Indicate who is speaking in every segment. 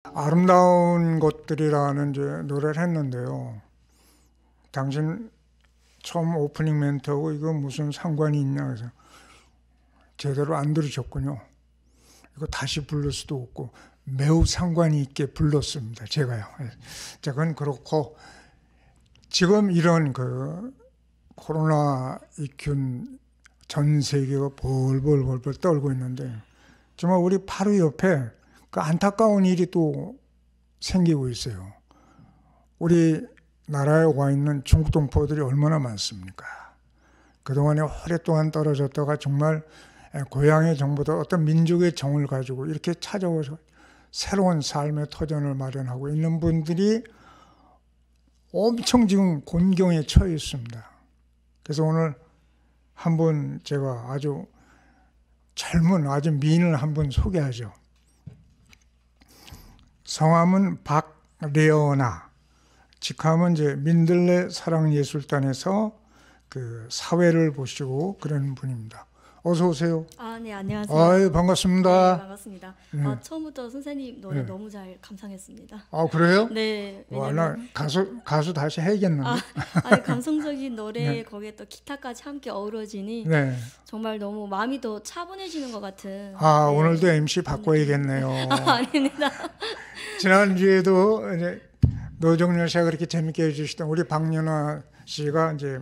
Speaker 1: 아름다운 것들이라는 이제 노래를 했는데요. 당신 처음 오프닝 멘트하고 이거 무슨 상관이 있냐 그래서 제대로 안 들으셨군요. 이거 다시 부를 수도 없고 매우 상관이 있게 불렀습니다. 제가요. 자, 그건 그렇고 지금 이런 그 코로나 이균 전 세계가 벌벌 떨고 있는데 정말 우리 바로 옆에 그 안타까운 일이 또 생기고 있어요. 우리 나라에 와 있는 중국 동포들이 얼마나 많습니까? 그동안에 오랫동안 떨어졌다가 정말 고향의 정보다 어떤 민족의 정을 가지고 이렇게 찾아와서 새로운 삶의 터전을 마련하고 있는 분들이 엄청 지금 곤경에 처해 있습니다. 그래서 오늘 한 분 제가 아주 젊은 아주 미인을 한 분 소개하죠. 성함은 박레어나, 직함은 이제 민들레 사랑예술단에서 그 사회를 보시고 그런 분입니다. 어서 오세요.
Speaker 2: 네, 안녕하세요.
Speaker 1: 아유, 반갑습니다.
Speaker 2: 네, 반갑습니다.
Speaker 1: 네.
Speaker 2: 처음부터 선생님 노래
Speaker 1: 네.
Speaker 2: 너무 잘 감상했습니다.
Speaker 1: 그래요?
Speaker 2: 네.
Speaker 1: 와, 나 가수 다시 해야겠는데.
Speaker 2: 감성적인 노래
Speaker 1: 네.
Speaker 2: 거기에 또 기타까지 함께 어우러지니
Speaker 1: 네.
Speaker 2: 정말 너무 마음이 더 차분해지는 것 같은. 네.
Speaker 1: 오늘도 MC 바꿔야겠네요.
Speaker 2: 아닙니다.
Speaker 1: 지난주에도 이제 노정열 씨가 그렇게 재밌게 해주시던 우리 박연아 씨가 이제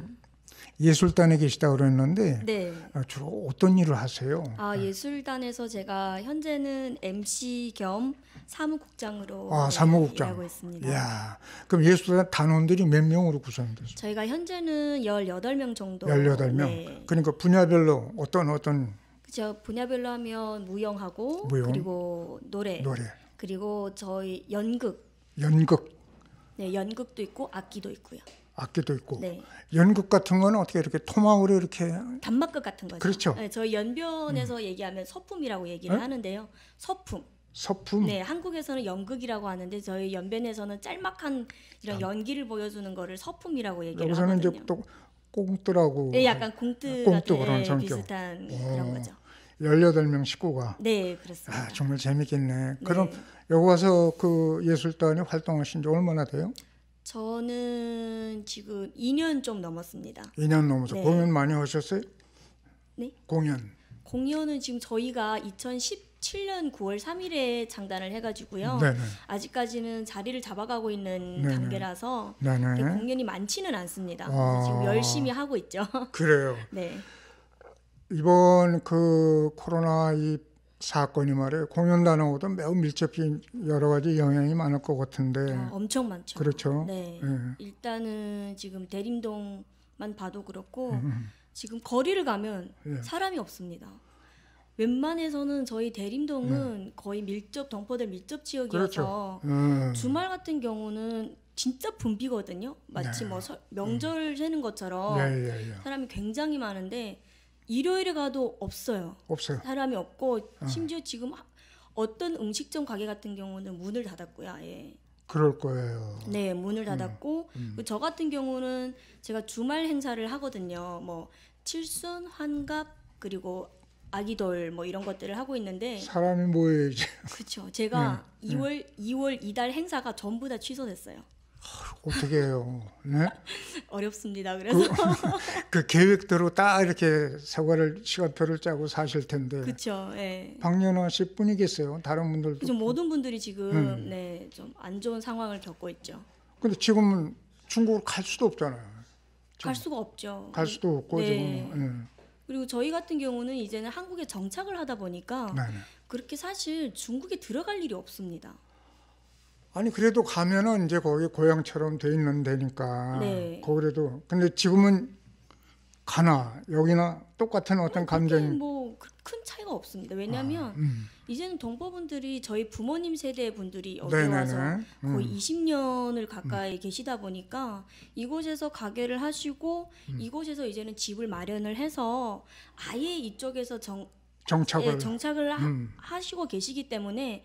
Speaker 1: 예술단에 계시다고 그랬는데
Speaker 2: 네.
Speaker 1: 주로 어떤 일을 하세요?
Speaker 2: 예술단에서 제가 현재는 MC 겸 사무국장으로
Speaker 1: 사무국장.
Speaker 2: 일하고 있습니다.
Speaker 1: 이야, 그럼 예술단 단원들이 몇 명으로 구성됐어요?
Speaker 2: 저희가 현재는 18명 정도.
Speaker 1: 18명?
Speaker 2: 네.
Speaker 1: 그러니까 분야별로 어떤
Speaker 2: 그죠. 분야별로 하면 무용, 그리고 노래. 그리고 저희 연극. 네, 연극도 있고 악기도 있고요.
Speaker 1: 악기도 있고.
Speaker 2: 네.
Speaker 1: 연극 같은 거는 어떻게 이렇게 토막으로 이렇게
Speaker 2: 단막극 같은 거죠.
Speaker 1: 그렇죠.
Speaker 2: 네, 저희 연변에서 얘기하면 서품이라고 얘기를 하는데요. 서품. 네, 한국에서는 연극이라고 하는데 저희 연변에서는 짤막한 이런 연기를 보여주는 거를 서품이라고 얘기를
Speaker 1: 여기서는
Speaker 2: 하거든요.
Speaker 1: 이제 또 꽁트라고.
Speaker 2: 네, 약간 꽁트
Speaker 1: 그런
Speaker 2: 같은
Speaker 1: 성격.
Speaker 2: 비슷한 그런 거죠.
Speaker 1: 18명 식구가.
Speaker 2: 네, 그렇습니다.
Speaker 1: 정말 재밌겠네.
Speaker 2: 네.
Speaker 1: 그럼 여기 와서 그 예술단에 활동하신 지 얼마나 돼요?
Speaker 2: 저는 지금 2년 좀 넘었습니다.
Speaker 1: 2년 넘어서.
Speaker 2: 네.
Speaker 1: 공연 많이 하셨어요?
Speaker 2: 네? 공연은 지금 저희가 2017년 9월 3일에 장단을 해가지고요.
Speaker 1: 네네.
Speaker 2: 아직까지는 자리를 잡아가고 있는
Speaker 1: 네네.
Speaker 2: 단계라서
Speaker 1: 네네.
Speaker 2: 공연이 많지는 않습니다. 그래서 지금 열심히 하고 있죠.
Speaker 1: 그래요.
Speaker 2: 네.
Speaker 1: 이번 그 코로나 이 사건이 말이에요. 공연단하고도 매우 밀접히 여러 가지 영향이 많을 것 같은데.
Speaker 2: 엄청 많죠.
Speaker 1: 그렇죠.
Speaker 2: 네.
Speaker 1: 네.
Speaker 2: 일단은 지금 대림동만 봐도 그렇고 지금 거리를 가면 사람이 없습니다. 웬만해서는 저희 대림동은 거의 동포들 밀접 지역이어서
Speaker 1: 그렇죠.
Speaker 2: 주말 같은 경우는 진짜 붐비거든요. 마치 뭐 명절 세는 것처럼 사람이 굉장히 많은데 일요일에 가도 없어요. 사람이 없고 심지어 지금 어떤 음식점 가게 같은 경우는 문을 닫았고요. 아예.
Speaker 1: 그럴 거예요.
Speaker 2: 네, 문을 닫았고 저 같은 경우는 제가 주말 행사를 하거든요. 뭐 칠순, 환갑 그리고 아기돌 뭐 이런 것들을 하고 있는데
Speaker 1: 사람이 모여야지.
Speaker 2: 그렇죠. 제가 2월 이달 행사가 전부 다 취소됐어요.
Speaker 1: 어떻게 해요? 네?
Speaker 2: 어렵습니다. 그래서
Speaker 1: 그 계획대로 딱 이렇게 시간표를 짜고 사실 텐데.
Speaker 2: 그렇죠. 예.
Speaker 1: 박연아 씨 뿐이겠어요. 다른 분들도.
Speaker 2: 좀 모든 분들이 지금 좀 안 좋은 상황을 겪고 있죠.
Speaker 1: 근데 지금은 중국을 갈 수도 없잖아요.
Speaker 2: 갈 수가 없죠.
Speaker 1: 갈 수도 없고
Speaker 2: 네.
Speaker 1: 지금.
Speaker 2: 그리고 저희 같은 경우는 이제는 한국에 정착을 하다 보니까 그렇게 사실 중국에 들어갈 일이 없습니다.
Speaker 1: 아니 그래도 가면은 이제 거기 고향처럼 돼 있는 데니까.
Speaker 2: 네.
Speaker 1: 거기라도. 근데 지금은 가나 여기나 똑같은 어떤 감정이.
Speaker 2: 뭐 큰 차이가 없습니다. 왜냐하면 이제는 동포분들이 저희 부모님 세대 분들이 여기 와서 거의 20년을 가까이 계시다 보니까 이곳에서 가게를 하시고 이곳에서 이제는 집을 마련을 해서 아예 이쪽에서 정착을 하시고 계시기 때문에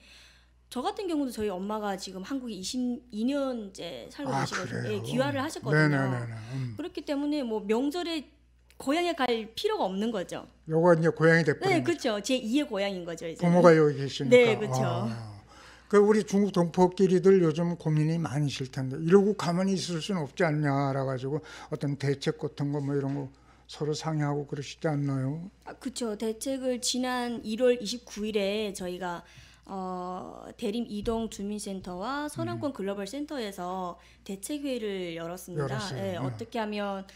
Speaker 2: 저 같은 경우도 저희 엄마가 지금 한국에 22년째 살고 계시거든요. 귀화를 하셨거든요. 그렇기 때문에 뭐 명절에 고향에 갈 필요가 없는 거죠.
Speaker 1: 요거 이제 고향이 됐거든요.
Speaker 2: 네, 그렇죠. 제 2의 고향인 거죠. 이제.
Speaker 1: 부모가 여기 계시니까.
Speaker 2: 네, 그렇죠.
Speaker 1: 그 우리 중국 동포끼리들 요즘 고민이 많으실 텐데 이러고 가만히 있을 수는 없지 않냐라 가지고 어떤 대책 같은 거 뭐 이런 거 서로 상의하고 그러시지 않나요?
Speaker 2: 그렇죠. 대책을 지난 1월 29일에 저희가 대림 이동 주민센터와 서남권 글로벌 센터에서 대책 회의를 열었습니다.
Speaker 1: 열었어요.
Speaker 2: 예, 어떻게 하면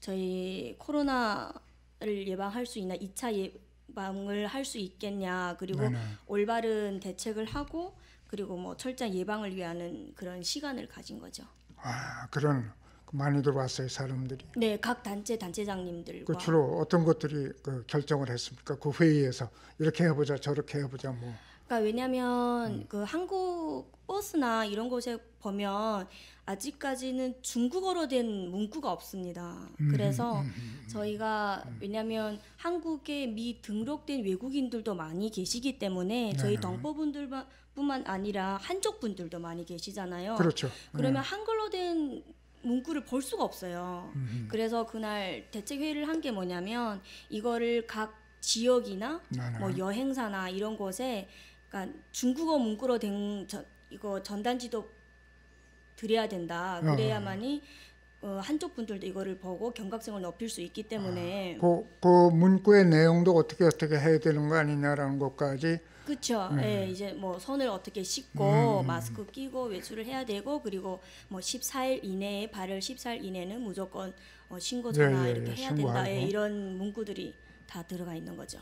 Speaker 2: 저희 코로나를 예방할 수 있나, 2차 예방을 할 수 있겠냐, 그리고
Speaker 1: 네네.
Speaker 2: 올바른 대책을 하고 그리고 뭐 철저한 예방을 위한 그런 시간을 가진 거죠.
Speaker 1: 아, 그런 많이들 왔어요, 사람들이.
Speaker 2: 네, 각 단체장님들과.
Speaker 1: 그 주로 어떤 것들이 그 결정을 했습니까? 그 회의에서 이렇게 해보자, 저렇게 해보자, 뭐.
Speaker 2: 그러니까 왜냐하면 그 한국 버스나 이런 곳에 보면 아직까지는 중국어로 된 문구가 없습니다. 그래서 저희가 왜냐하면 한국에 미 등록된 외국인들도 많이 계시기 때문에 저희 동포분들뿐만 아니라 한족 분들도 많이 계시잖아요.
Speaker 1: 그렇죠.
Speaker 2: 그러면 한글로 된 문구를 볼 수가 없어요. 그래서 그날 대책 회의를 한 게 뭐냐면 이거를 각 지역이나
Speaker 1: 네네.
Speaker 2: 뭐 여행사나 이런 곳에 그러니까 중국어 문구로 된 이거 전단지도 드려야 된다. 그래야만이 한쪽 분들도 이거를 보고 경각심을 높일 수 있기 때문에
Speaker 1: 그 문구의 내용도 어떻게 해야 되는 거 아니냐라는 것까지.
Speaker 2: 그렇죠. 예, 이제 뭐 손을 어떻게 씻고 마스크 끼고 외출을 해야 되고 그리고 뭐 14일 이내에 발열 14일 이내는 무조건 신고 전화 이렇게 해야 된다. 예, 이런 문구들이 다 들어가 있는 거죠.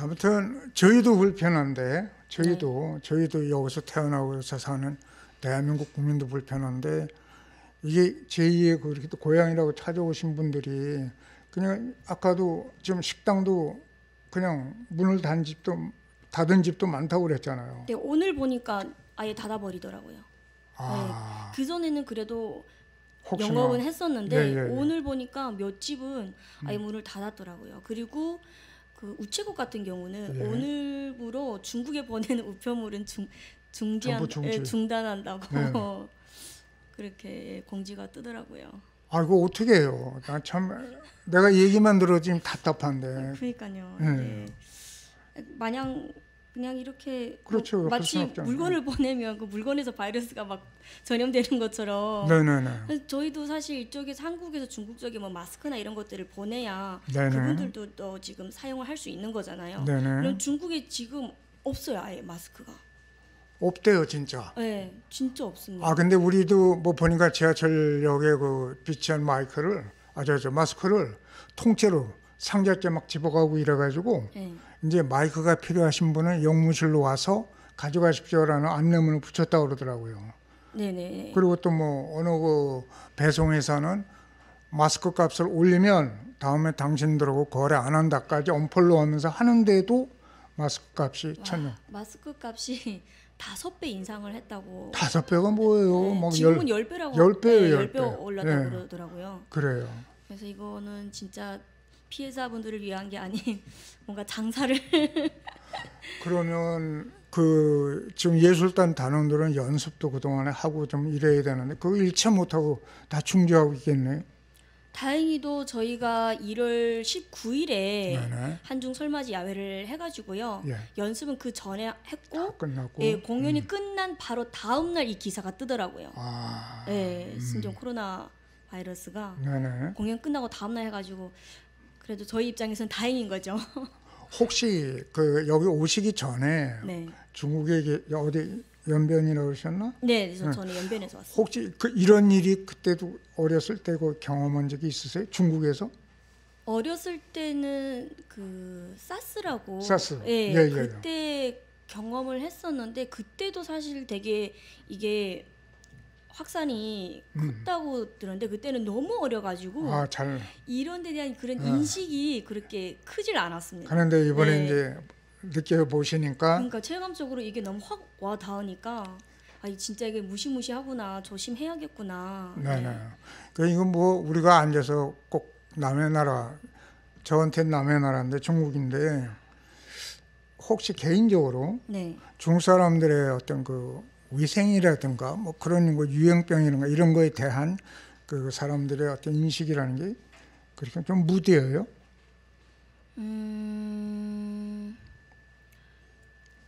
Speaker 1: 아무튼 저희도 불편한데 저희도 여기서 태어나고서 사는 대한민국 국민도 불편한데 이게 제2의 그렇게 또 고향이라고 찾아오신 분들이 그냥 아까도 지금 식당도 그냥 문을 닫은 집도 많다고 그랬잖아요.
Speaker 2: 네, 오늘 보니까 아예 닫아버리더라고요. 네, 그 전에는 그래도
Speaker 1: 혹시나.
Speaker 2: 영업은 했었는데
Speaker 1: 예.
Speaker 2: 오늘 보니까 몇 집은 아예 문을 닫았더라고요. 그리고 그 우체국 같은 경우는 오늘부로 중국에 보내는 우편물은 중단한다고 그렇게 공지가 뜨더라고요.
Speaker 1: 이거 어떻게 해요? 나 참 내가 얘기만 들어 지금 답답한데.
Speaker 2: 그러니까요. 네. 마냥 그냥 이렇게
Speaker 1: 그렇죠.
Speaker 2: 마치 물건을 보내면 그 물건에서 바이러스가 막 전염되는 것처럼.
Speaker 1: 네네네.
Speaker 2: 저희도 사실 이쪽에서 한국에서 중국 쪽에 뭐 마스크나 이런 것들을 보내야
Speaker 1: 네네.
Speaker 2: 그분들도 또 지금 사용을 할 수 있는 거잖아요.
Speaker 1: 네네.
Speaker 2: 그럼 중국에 지금 없어요, 아예 마스크가.
Speaker 1: 없대요, 진짜.
Speaker 2: 네, 진짜 없습니다.
Speaker 1: 근데 우리도 뭐 보니까 지하철역에 그 비치한 마이크를 마스크를 통째로 상자째 막 집어가고 이래가지고 이제 마이크가 필요하신 분은 영무실로 와서 가져가십시오라는 안내문을 붙였다고 그러더라고요.
Speaker 2: 네네.
Speaker 1: 그리고 또 뭐 어느 그 배송회사는 마스크 값을 올리면 다음에 당신들하고 거래 안 한다까지 엄폴로 하면서 하는데도 마스크 값이 천명.
Speaker 2: 마스크 값이 5배 인상을 했다고.
Speaker 1: 5배가 뭐예요?
Speaker 2: 네,
Speaker 1: 막
Speaker 2: 지금은 10배라고.
Speaker 1: 10배예요,
Speaker 2: 10배 올랐다고 그러더라고요.
Speaker 1: 그래요.
Speaker 2: 그래서 이거는 진짜 피해자분들을 위한 게 아닌 뭔가 장사를.
Speaker 1: 그러면 그 지금 예술단 단원들은 연습도 그동안에 하고 좀 이래야 되는데 그거 일체 못하고 다 중지하고 있겠네.
Speaker 2: 다행히도 저희가 1월 19일에
Speaker 1: 네네.
Speaker 2: 한중 설맞이 야외를 해가지고요. 연습은 그 전에 했고
Speaker 1: 끝났고.
Speaker 2: 공연이 끝난 바로 다음 날 이 기사가 뜨더라고요. 신종 코로나 바이러스가
Speaker 1: 네네.
Speaker 2: 공연 끝나고 다음 날 해가지고 그래도 저희 입장에서는 다행인 거죠.
Speaker 1: 혹시 그 여기 오시기 전에 중국에 어디 연변이라고 그러셨나?
Speaker 2: 네, 저는 연변에서 왔어요.
Speaker 1: 혹시 이런 일이 그때도 어렸을 때 그 경험한 적이 있으세요? 중국에서?
Speaker 2: 어렸을 때는 그 사스라고.
Speaker 1: 사스.
Speaker 2: 그때 경험을 했었는데 그때도 사실 되게 이게 확산이 컸다고 들었는데 그때는 너무 어려가지고 이런 데 대한 그런 인식이 그렇게 크질 않았습니다.
Speaker 1: 그런데 이번에 이제 느껴보시니까
Speaker 2: 그러니까 체감적으로 이게 너무 확 와 닿으니까 진짜 이게 무시무시하구나, 조심해야겠구나.
Speaker 1: 그 이건 뭐 우리가 앉아서 꼭 남의 나라, 저한테는 남의 나라인데 중국인데 혹시 개인적으로 중국 사람들의 어떤 그 위생이라든가 뭐 그런 거 유행병이라든가 이런 거에 대한 그 사람들의 어떤 인식이라는 게 그렇게 좀 무뎌요?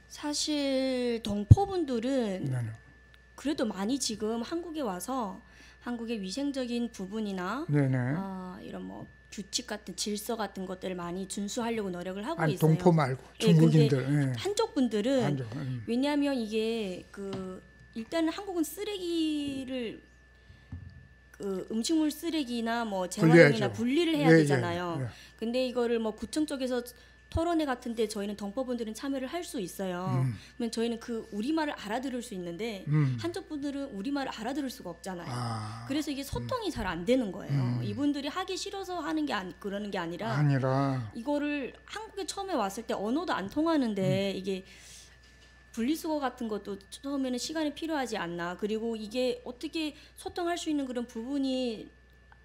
Speaker 2: 사실 동포분들은
Speaker 1: 네네.
Speaker 2: 그래도 많이 지금 한국에 와서 한국의 위생적인 부분이나
Speaker 1: 네네.
Speaker 2: 이런 뭐 규칙 같은 질서 같은 것들을 많이 준수하려고 노력을 하고
Speaker 1: 아니,
Speaker 2: 있어요.
Speaker 1: 동포 말고
Speaker 2: 예, 근데
Speaker 1: 중국인들. 예.
Speaker 2: 한쪽 분들은
Speaker 1: 한쪽,
Speaker 2: 왜냐하면 이게 그 일단은 한국은 쓰레기를 그 음식물 쓰레기나 뭐 재활용이나
Speaker 1: 분리해야죠.
Speaker 2: 분리를 해야
Speaker 1: 예,
Speaker 2: 되잖아요.
Speaker 1: 예, 예.
Speaker 2: 근데 이거를 뭐 구청 쪽에서 토론회 같은데 저희는 동포분들은 참여를 할 수 있어요. 그러면 저희는 그 우리말을 알아들을 수 있는데 한쪽 분들은 우리말을 알아들을 수가 없잖아요.
Speaker 1: 아,
Speaker 2: 그래서 이게 소통이 잘 안 되는 거예요. 이분들이 하기 싫어서 하는 게 그러는 게 아니라 이거를 한국에 처음에 왔을 때 언어도 안 통하는데 이게 분리수거 같은 것도 처음에는 시간이 필요하지 않나. 그리고 이게 어떻게 소통할 수 있는 그런 부분이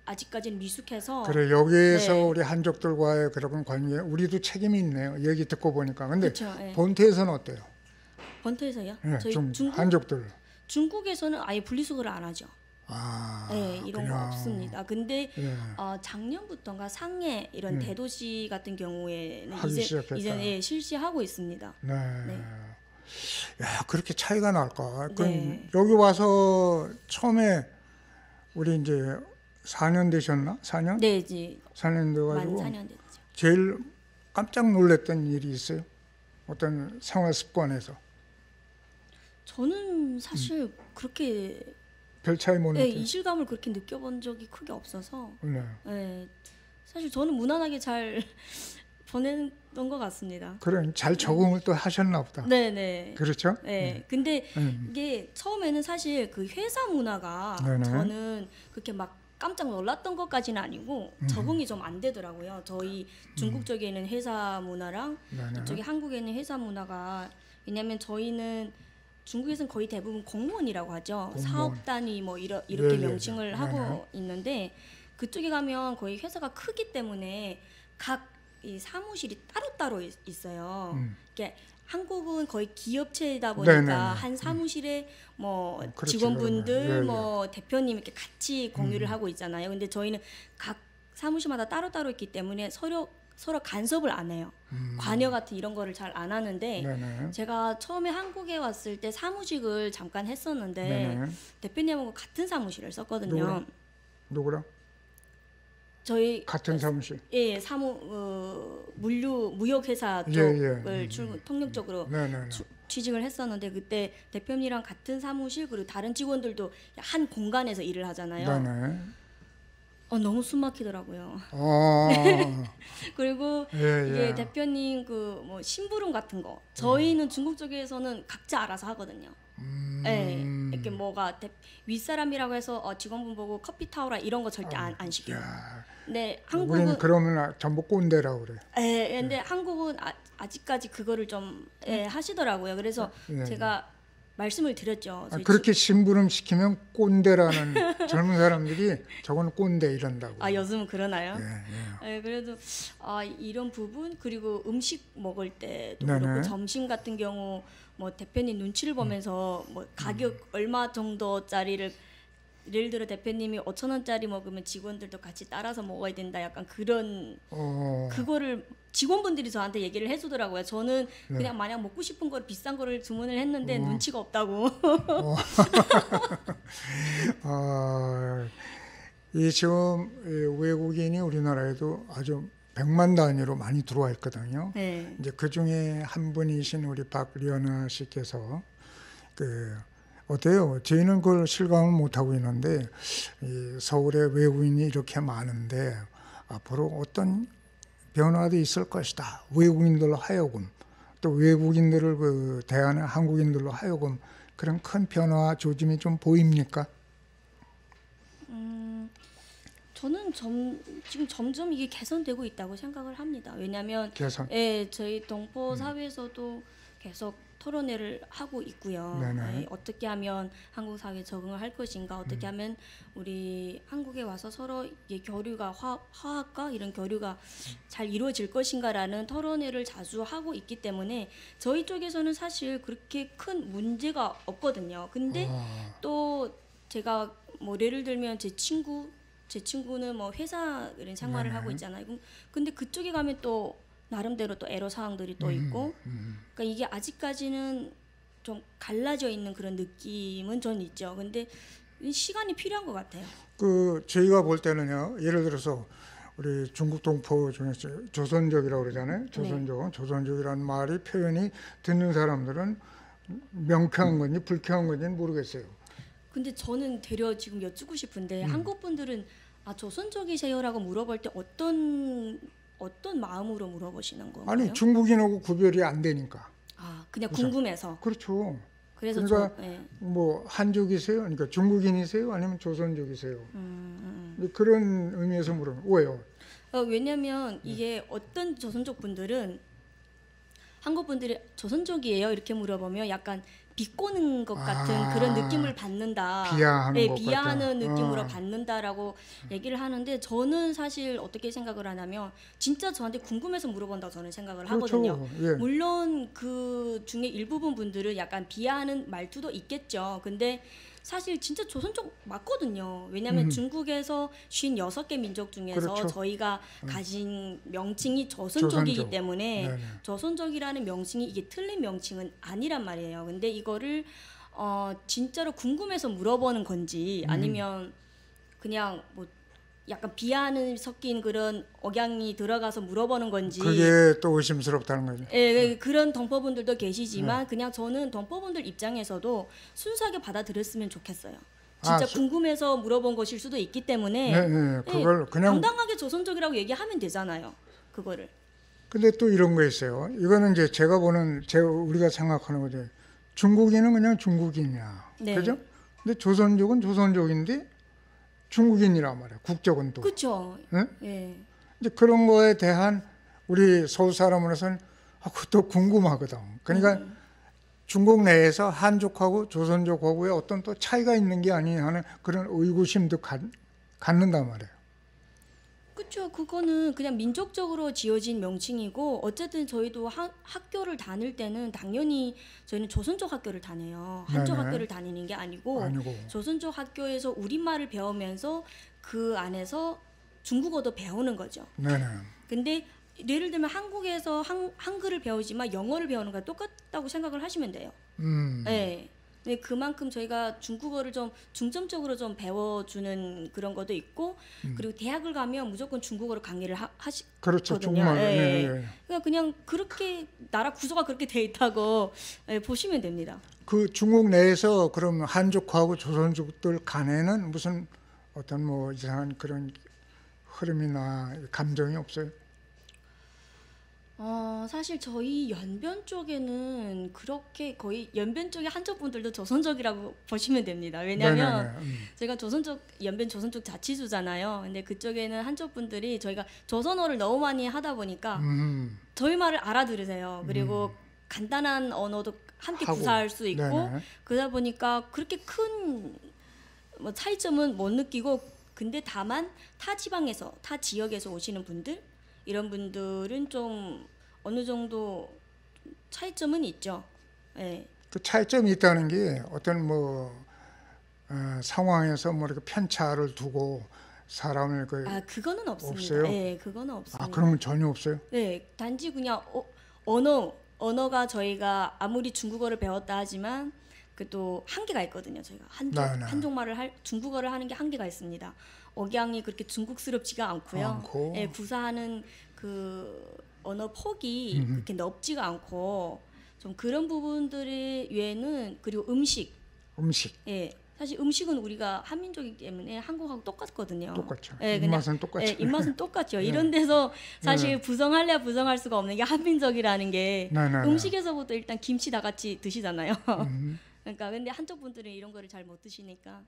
Speaker 2: 아직까지는 미숙해서.
Speaker 1: 그래, 여기에서
Speaker 2: 네.
Speaker 1: 우리 한족들과의 그런 관계 우리도 책임이 있네요. 얘기 듣고 보니까. 근데
Speaker 2: 그쵸, 예.
Speaker 1: 본토에서는 어때요?
Speaker 2: 번터에서요?
Speaker 1: 예,
Speaker 2: 저희 중국
Speaker 1: 한족들.
Speaker 2: 중국에서는 아예 분리수거를 안 하죠.
Speaker 1: 아,
Speaker 2: 네, 이런 거
Speaker 1: 그냥,
Speaker 2: 없습니다. 근데
Speaker 1: 예.
Speaker 2: 작년부터인가 상해 이런 대도시 같은 경우에는
Speaker 1: 하기 시작했다.
Speaker 2: 이제 실시하고 있습니다.
Speaker 1: 네.
Speaker 2: 네.
Speaker 1: 야, 그렇게 차이가 날까? 그럼
Speaker 2: 네.
Speaker 1: 여기 와서 처음에 우리 이제 4년 되셨나? 4년?
Speaker 2: 네, 이제
Speaker 1: 4년
Speaker 2: 만
Speaker 1: 돼가지고
Speaker 2: 4년 됐죠.
Speaker 1: 제일 깜짝 놀랐던 일이 있어요? 어떤 생활 습관에서
Speaker 2: 저는 사실 그렇게
Speaker 1: 별 차이 못
Speaker 2: 네,
Speaker 1: 느껴요?
Speaker 2: 이질감을 그렇게 느껴본 적이 크게 없어서
Speaker 1: 네.
Speaker 2: 네, 사실 저는 무난하게 잘 보내던 것 같습니다.
Speaker 1: 그래, 잘 적응을 또 하셨나 보다.
Speaker 2: 네, 네.
Speaker 1: 그렇죠?
Speaker 2: 네, 근데
Speaker 1: 음.
Speaker 2: 이게 처음에는 사실 그 회사 문화가
Speaker 1: 네네.
Speaker 2: 저는 그렇게 막 깜짝 놀랐던 것까지는 아니고 적응이 좀 안 되더라고요. 저희 중국 쪽에 있는 회사 문화랑
Speaker 1: 네네.
Speaker 2: 이쪽에 한국에 있는 회사 문화가 왜냐하면 저희는 중국에서는 거의 대부분 공무원이라고 하죠.
Speaker 1: 공무원.
Speaker 2: 사업 단위 뭐 이렇게
Speaker 1: 예, 예,
Speaker 2: 명칭을
Speaker 1: 예.
Speaker 2: 하고
Speaker 1: 네네.
Speaker 2: 있는데 그쪽에 가면 거의 회사가 크기 때문에 각 이 사무실이 따로따로 있어요. 이게 한국은 거의 기업체이다 보니까
Speaker 1: 네네네.
Speaker 2: 한 사무실에 뭐
Speaker 1: 그렇지,
Speaker 2: 직원분들
Speaker 1: 그러면. 예, 예.
Speaker 2: 뭐 대표님 이렇게 같이 공유를 하고 있잖아요. 근데 저희는 각 사무실마다 따로따로 있기 때문에 서로 간섭을 안 해요. 관여 같은 이런 거를 잘 안 하는데
Speaker 1: 네네.
Speaker 2: 제가 처음에 한국에 왔을 때 사무직을 잠깐 했었는데
Speaker 1: 네네.
Speaker 2: 대표님하고 같은 사무실을 썼거든요.
Speaker 1: 누구랑? 누구랑?
Speaker 2: 저희
Speaker 1: 같은 사무실.
Speaker 2: 예 무역 회사
Speaker 1: 예,
Speaker 2: 쪽을
Speaker 1: 예.
Speaker 2: 통역 쪽으로
Speaker 1: 네네네.
Speaker 2: 취직을 했었는데 그때 대표님이랑 같은 사무실 그리고 다른 직원들도 한 공간에서 일을 하잖아요.
Speaker 1: 네네.
Speaker 2: 너무 숨 막히더라고요.
Speaker 1: 아,
Speaker 2: 그리고
Speaker 1: 예,
Speaker 2: 이게
Speaker 1: 예.
Speaker 2: 대표님 그 뭐 심부름 같은 거 저희는 중국 쪽에서는 각자 알아서 하거든요. 네, 이렇게 뭐가 윗사람이라고 해서 직원분 보고 커피 타오라 이런 거 절대 안 시켜요.
Speaker 1: 야,
Speaker 2: 근데
Speaker 1: 우리는
Speaker 2: 한국은
Speaker 1: 그러면 전부 꼰대라고 그래.
Speaker 2: 근데 한국은 아직까지 그거를 좀 하시더라고요. 그래서
Speaker 1: 예,
Speaker 2: 제가 말씀을 드렸죠. 저희
Speaker 1: 그렇게 심부름 시키면 꼰대라는 젊은 사람들이 저건 꼰대 이런다고.
Speaker 2: 요즘은 그러나요?
Speaker 1: 예, 예.
Speaker 2: 그래도 이런 부분 그리고 음식 먹을 때도
Speaker 1: 네네.
Speaker 2: 그렇고 점심 같은 경우 뭐 대표님 눈치를 보면서 뭐 가격 얼마 정도짜리를 예를 들어 대표님이 5,000원짜리 먹으면 직원들도 같이 따라서 먹어야 된다. 약간 그런 그거를 직원분들이 저한테 얘기를 해주더라고요. 저는 그냥 마냥 먹고 싶은 걸 비싼 거를 주문을 했는데 눈치가 없다고.
Speaker 1: 이 지금 외국인이 우리나라에도 아주 100만 단위로 많이 들어와 있거든요.
Speaker 2: 네.
Speaker 1: 이제 그 중에 한 분이신 우리 박리연아 씨께서 어때요? 저희는 그걸 실감을 못 하고 있는데 이 서울에 외국인이 이렇게 많은데 앞으로 어떤 변화도 있을 것이다. 외국인들로 하여금 또 외국인들을 대하는 한국인들로 하여금 그런 큰 변화 조짐이 좀 보입니까?
Speaker 2: 저는 지금 점점 이게 개선되고 있다고 생각을 합니다. 왜냐하면
Speaker 1: 개선.
Speaker 2: 저희 동포 사회에서도 계속 토론회를 하고 있고요.
Speaker 1: 네네.
Speaker 2: 어떻게 하면 한국 사회에 적응을 할 것인가, 어떻게 하면 우리 한국에 와서 서로 이게 교류가 화합과 이런 교류가 잘 이루어질 것인가라는 토론회를 자주 하고 있기 때문에 저희 쪽에서는 사실 그렇게 큰 문제가 없거든요. 근데 또 제가 뭐 예를 들면 제 친구는 뭐 회사 이런 생활을 하고 있잖아요. 근데 그쪽에 가면 또 나름대로 또 애로 사항들이 또 있고, 그러니까 이게 아직까지는 좀 갈라져 있는 그런 느낌은 전 있죠. 근데 시간이 필요한 것 같아요.
Speaker 1: 그 저희가 볼 때는요, 예를 들어서 우리 중국 동포 중에서 조선족이라고 그러잖아요. 조선족은 조선족이라는 말이 표현이 듣는 사람들은 명쾌한 건지 불쾌한 건지는 모르겠어요.
Speaker 2: 근데 저는 되려 지금 여쭙고 싶은데 한국 분들은 아 조선족이세요라고 물어볼 때 어떤 마음으로 물어보시는 건가요?
Speaker 1: 아니 중국인하고 구별이 안 되니까.
Speaker 2: 아 그냥
Speaker 1: 그래서,
Speaker 2: 궁금해서.
Speaker 1: 그렇죠.
Speaker 2: 그래서
Speaker 1: 그러니까
Speaker 2: 네.
Speaker 1: 뭐 한족이세요? 그러니까 중국인이세요? 아니면 조선족이세요? 그런 의미에서 물어요. 왜요?
Speaker 2: 왜냐하면 이게 어떤 조선족 분들은 한국 분들이 조선족이에요 이렇게 물어보면 약간 비꼬는 것 같은 그런 느낌을 받는다.
Speaker 1: 비하하는 것
Speaker 2: 비하하는
Speaker 1: 같다.
Speaker 2: 느낌으로 받는다라고 얘기를 하는데 저는 사실 어떻게 생각을 하냐면 진짜 저한테 궁금해서 물어본다고 저는 생각을
Speaker 1: 그렇죠.
Speaker 2: 하거든요.
Speaker 1: 예.
Speaker 2: 물론 그 중에 일부분 분들은 약간 비하하는 말투도 있겠죠. 근데 사실 진짜 조선족 맞거든요. 왜냐하면 중국에서 56개 민족 중에서
Speaker 1: 그렇죠.
Speaker 2: 저희가 가진 명칭이 조선족이기
Speaker 1: 조선족.
Speaker 2: 때문에
Speaker 1: 네네.
Speaker 2: 조선족이라는 명칭이 이게 틀린 명칭은 아니란 말이에요. 근데 이거를 진짜로 궁금해서 물어보는 건지 아니면 그냥 뭐 약간 비하는 섞인 그런 억양이 들어가서 물어보는 건지
Speaker 1: 그게 또 의심스럽다는 거죠.
Speaker 2: 예, 그런 동포분들도 계시지만 그냥 저는 동포분들 입장에서도 순수하게 받아들였으면 좋겠어요. 진짜 궁금해서 물어본 것일 수도 있기 때문에
Speaker 1: 네, 그걸 그냥
Speaker 2: 당당하게 조선족이라고 얘기하면 되잖아요. 그거를.
Speaker 1: 근데 또 이런 거 있어요. 이거는 이제 제가 보는 우리가 생각하는 거죠. 중국인은 그냥 중국인이야.
Speaker 2: 네.
Speaker 1: 그죠? 근데 조선족은 조선족인데 중국인이란 말이야. 국적은 또.
Speaker 2: 그렇죠.
Speaker 1: 네?
Speaker 2: 예.
Speaker 1: 이제 그런 거에 대한 우리 서울 사람으로서는 그것도 궁금하거든. 그러니까 중국 내에서 한족하고 조선족하고의 어떤 또 차이가 있는 게 아니냐 하는 그런 의구심도 갖는단 말이에요.
Speaker 2: 그렇죠. 그거는 그냥 민족적으로 지어진 명칭이고 어쨌든 저희도 학교를 다닐 때는 당연히 저희는 조선족 학교를 다녀요. 한족
Speaker 1: 네네.
Speaker 2: 학교를 다니는 게 아니고 조선족 학교에서 우리말을 배우면서 그 안에서 중국어도 배우는 거죠.
Speaker 1: 네네.
Speaker 2: 근데 예를 들면 한국에서 한글을 배우지만 영어를 배우는 거랑 똑같다고 생각을 하시면 돼요. 네. 네, 그만큼 저희가 중국어를 좀 중점적으로 좀 배워주는 그런 것도 있고 그리고 대학을 가면 무조건 중국어로 강의를 하시거든요.
Speaker 1: 그렇죠. 정말.
Speaker 2: 예. 그러니까 그냥 그렇게 나라 구조가 그렇게 돼 있다고 보시면 됩니다.
Speaker 1: 그 중국 내에서 그럼 한족하고 조선족들 간에는 무슨 어떤 뭐 이상한 그런 흐름이나 감정이 없어요?
Speaker 2: 사실 저희 연변 쪽에는 그렇게 거의 연변 쪽의 한족분들도 조선족이라고 보시면 됩니다. 왜냐하면 제가 연변 조선족 자치주잖아요. 근데 그쪽에는 한족분들이 저희가 조선어를 너무 많이 하다 보니까 저희 말을 알아들으세요. 그리고 간단한 언어도 함께 구사할 수 있고
Speaker 1: 네네.
Speaker 2: 그러다 보니까 그렇게 큰 뭐 차이점은 못 느끼고 근데 다만 타 지방에서 타 지역에서 오시는 분들 이런 분들은 좀 어느 정도 차이점은 있죠. 네.
Speaker 1: 그 차이점이 있다는 게 어떤 뭐 상황에서 뭐 이렇게 편차를 두고 사람을
Speaker 2: 그거는 없습니다.
Speaker 1: 없어요?
Speaker 2: 네, 그거는 없습니다.
Speaker 1: 그러면 전혀 없어요?
Speaker 2: 네, 단지 그냥 언어가 저희가 아무리 중국어를 배웠다 하지만 그래도 한계가 있거든요. 저희가 한족말을 중국어를 하는 게 한계가 있습니다. 억양이 그렇게 중국스럽지가 않고요. 네, 구사하는 그 언어 폭이 그렇게 넓지가 않고 좀 그런 부분들의 외에는 그리고 음식. 예. 사실 음식은 우리가 한민족이기 때문에 한국하고 똑같거든요.
Speaker 1: 똑같죠.
Speaker 2: 예,
Speaker 1: 입맛은 똑같죠.
Speaker 2: 예, 입맛은 똑같죠. 이런 데서 사실 부정할래야 부정할 수가 없는 게 한민족이라는 게 음식에서부터 일단 김치 다 같이 드시잖아요. 그러니까 근데 한쪽 분들은 이런 거를 잘 못 드시니까